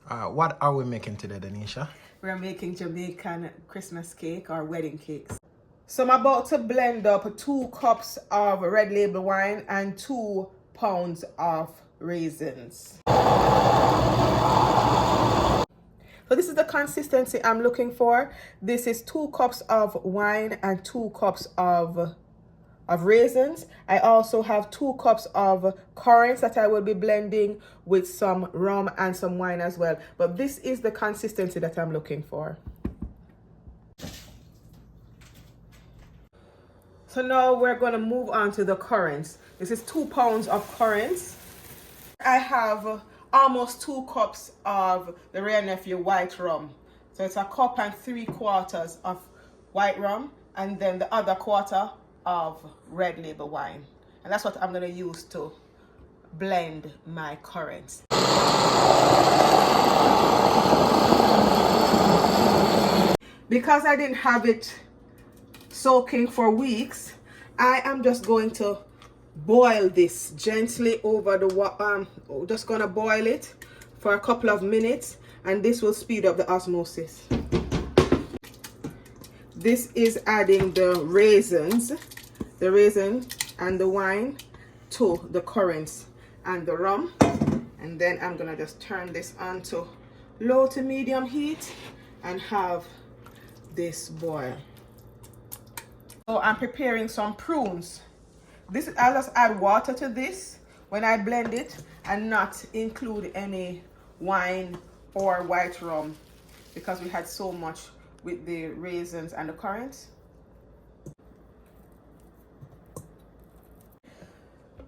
What are we making today, Denisha? We're making Jamaican Christmas cake or wedding cakes. So I'm about to blend up 2 cups of red label wine and 2 pounds of raisins. So this is the consistency I'm looking for. This is 2 cups of wine and 2 cups of raisins. I also have 2 cups of currants that I will be blending with some rum and some wine as well. But this is the consistency that I'm looking for. So now we're going to move on to the currants. This is 2 pounds of currants. I have almost 2 cups of the Rare Nephew white rum. So it's 1 3/4 cups of white rum and then the other quarter of red label wine. And that's what I'm going to use to blend my currants. Because I didn't have it soaking for weeks, I am just going to boil this gently over the just going to boil it for a couple of minutes, and this will speed up the osmosis. This is adding the raisin and the wine to the currants and the rum, and then I'm gonna just turn this on to low to medium heat and have this boil. So I'm preparing some prunes. I'll just add water to this when I blend it and not include any wine or white rum because we had so much with the raisins and the currants.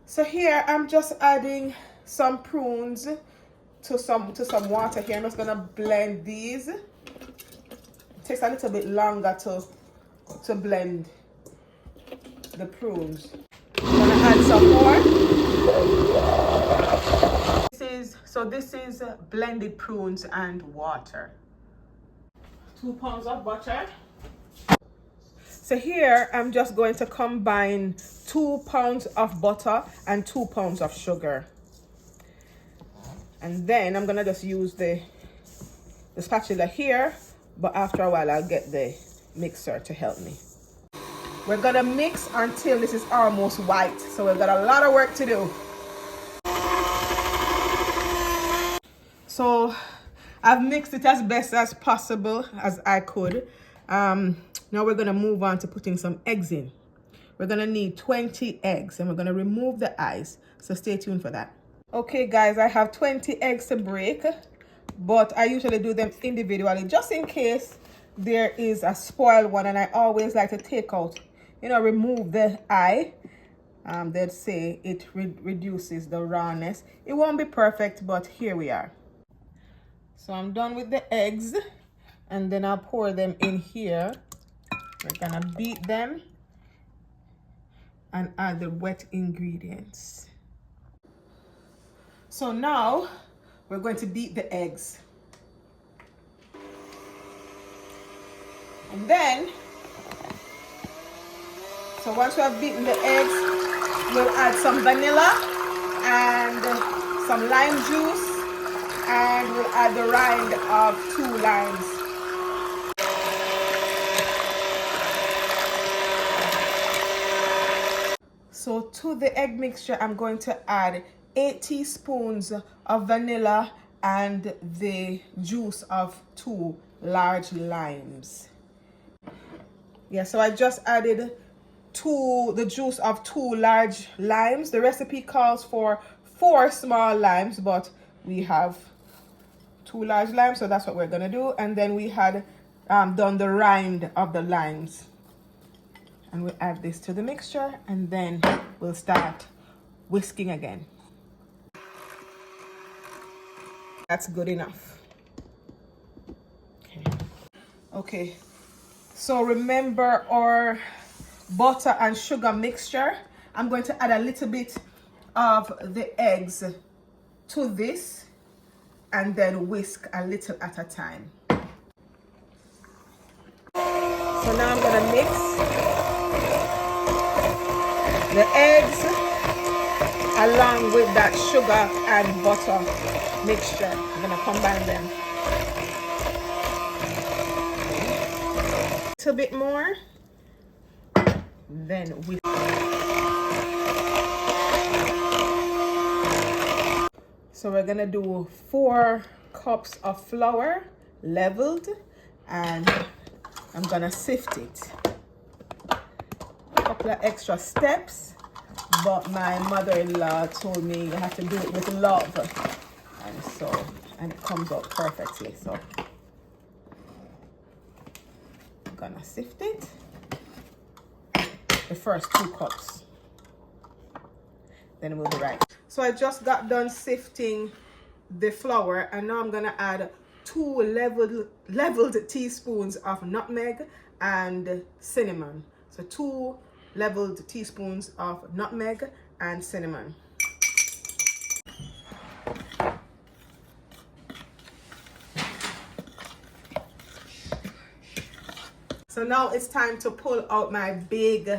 So here I'm just adding some prunes to some water here. I'm just gonna blend these. It takes a little bit longer to blend the prunes. I'm gonna add some more. This is blended prunes and water. 2 pounds of butter. So here I'm just going to combine 2 pounds of butter and 2 pounds of sugar. And then I'm gonna just use the spatula here, but after a while I'll get the mixer to help me. We're gonna mix until this is almost white. So we've got a lot of work to do. So I've mixed it as best as possible as I could. Now we're gonna move on to putting some eggs in. We're gonna need 20 eggs and we're gonna remove the ice. So stay tuned for that. Okay guys, I have 20 eggs to break, but I usually do them individually just in case there is a spoiled one, and I always like to take out, remove the eye. They'd say it reduces the rawness. It won't be perfect, but here we are. So I'm done with the eggs, and then I'll pour them in here. We're gonna beat them and add the wet ingredients. So now we're going to beat the eggs. And then, so once we have beaten the eggs, we'll add some vanilla and some lime juice, and we'll add the rind of 2 limes. So to the egg mixture, I'm going to add 8 teaspoons of vanilla and the juice of 2 large limes. Yeah, so I just added the juice of 2 large limes. The recipe calls for 4 small limes, but we have 2 large limes, so that's what we're gonna do. And then we had done the rind of the limes. And we'll add this to the mixture, and then we'll start whisking again. That's good enough. Okay. So remember our butter and sugar mixture. I'm going to add a little bit of the eggs to this and then whisk a little at a time. So now I'm going to mix the eggs along with that sugar and butter mixture. I'm gonna combine them. A little bit more. Then we. So we're gonna do 4 cups of flour, leveled, and I'm gonna sift it. A couple of extra steps, but my mother-in-law told me you have to do it with love, and it comes out perfectly. So I'm gonna sift it. The first 2 cups, then we'll be right. So I just got done sifting the flour, and now I'm gonna add 2 leveled teaspoons of nutmeg and cinnamon. So 2 leveled teaspoons of nutmeg and cinnamon. So now it's time to pull out my big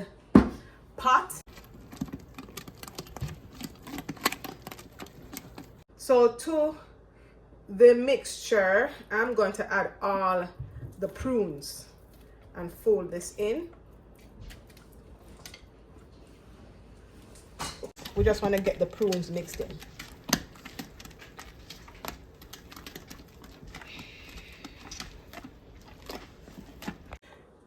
pot. So to the mixture, I'm going to add all the prunes and fold this in. We just want to get the prunes mixed in.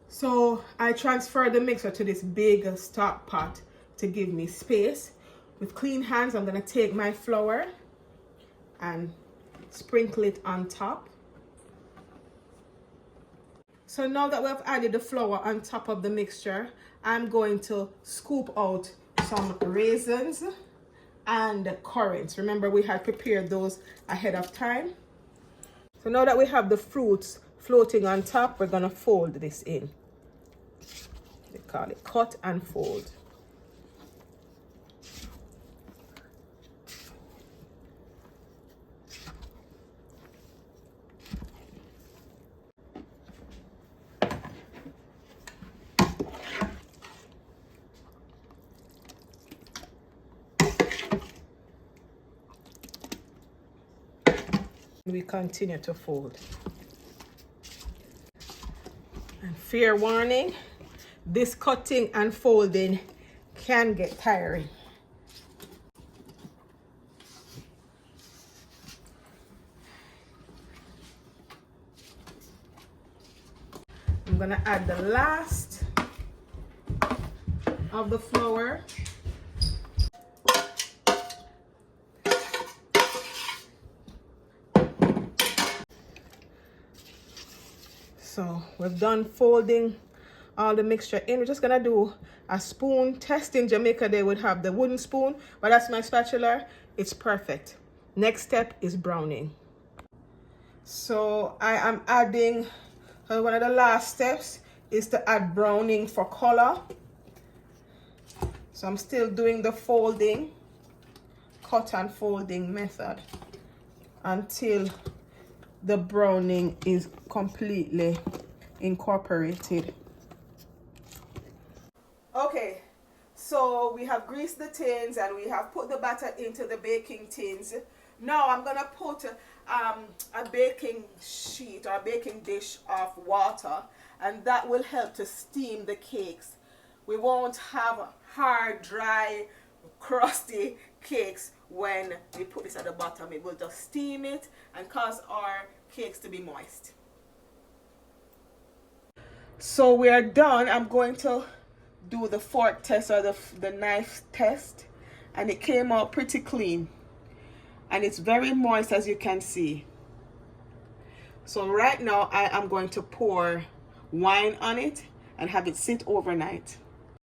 So I transfer the mixture to this big stock pot to give me space. With clean hands, I'm going to take my flour and sprinkle it on top. So now that we've added the flour on top of the mixture, I'm going to scoop out some raisins and currants. Remember, we had prepared those ahead of time. So now that we have the fruits floating on top, we're gonna fold this in. They call it cut and fold. We continue to fold. And fair warning, this cutting and folding can get tiring. I'm gonna add the last of the flour. So we've done folding all the mixture in. We're just gonna do a spoon test. In Jamaica they would have the wooden spoon, but that's my spatula. It's perfect. Next step is browning. So I am adding, one of the last steps is to add browning for color. So I'm still doing the folding, cut and folding method until the browning is completely incorporated. Okay, so we have greased the tins and we have put the batter into the baking tins. Now I'm gonna put a baking sheet or a baking dish of water, and that will help to steam the cakes. We won't have hard, dry, crusty cakes when we put this at the bottom. It will just steam it and cause our cakes to be moist. So we are done. I'm going to do the fork test or the knife test, and it came out pretty clean and it's very moist, as you can see. So right now I am going to pour wine on it and have it sit overnight.